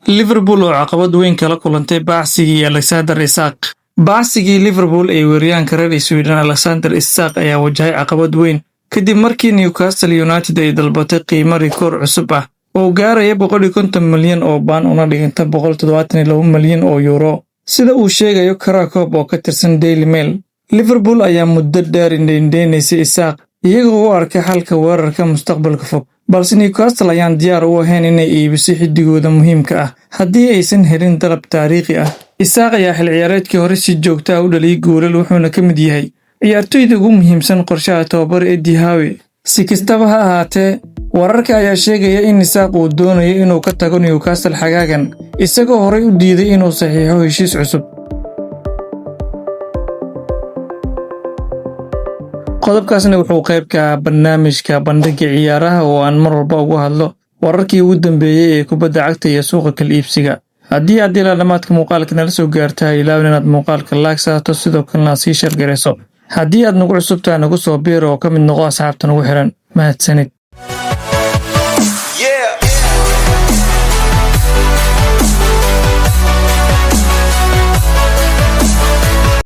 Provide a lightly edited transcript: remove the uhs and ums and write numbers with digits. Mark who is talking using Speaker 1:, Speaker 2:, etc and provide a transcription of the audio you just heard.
Speaker 1: Liverpool oo caqabad weyn kala kulantay bacsigii Alexander Isak. Bacsigii Liverpool ee weeraryahanka reer Sweden Alexander Isak ayaa wajahay caqabad weyn kadib markii Newcastle United ay dalbatay qiimo rikoor cusub ah oo gaaraya 150 milyan oo baan una dhiganta 172 milyan oo euro. Sida uu sheegayo Krakow oo ka tirsan Daily Mail, Liverpool ayaa muddo dheer indhaynaysa Isak iyagoo u arkay xalka weerarka mustaqbalka fog. balse Newcastle ayaan diyaar u ahayn inay iibiso xidigooda muhiimka ah haddii aysan helin dalab taariikhi ah. Isak ayaa xil ciyaareedkii hore si joogto ah u dhaliyay goolal wuxuuna ka mid yahay ciyaartoyda ugu muhiimsan qorshaha tababar Eddie Howe. Si kastaba ha ahaatee, wararka ayaa sheegaya in Isak uu doonayo inuu ka tago Newcastle xagaagan, isagoo horey u diiday inuu saxiixo heshiis cusub. qodobkaasna wuxuu qayb ka ah barnaamijka bandhigga ciyaaraha oo aan mar walba uga hadlo wararkii ugu dambeeyay ee kubadda cagta iyo suuqa kala iibsiga. haddii aad ilaa dhamaadka muuqaalka nala soo gaartaa, ilaawin inaad muuqaalka like saato, sidoo kalena sii share gareyso. haddii aad nagu cusubtahay nagu soo biir oo ka mid noqo asxaabta nagu xiran. mahadsanid.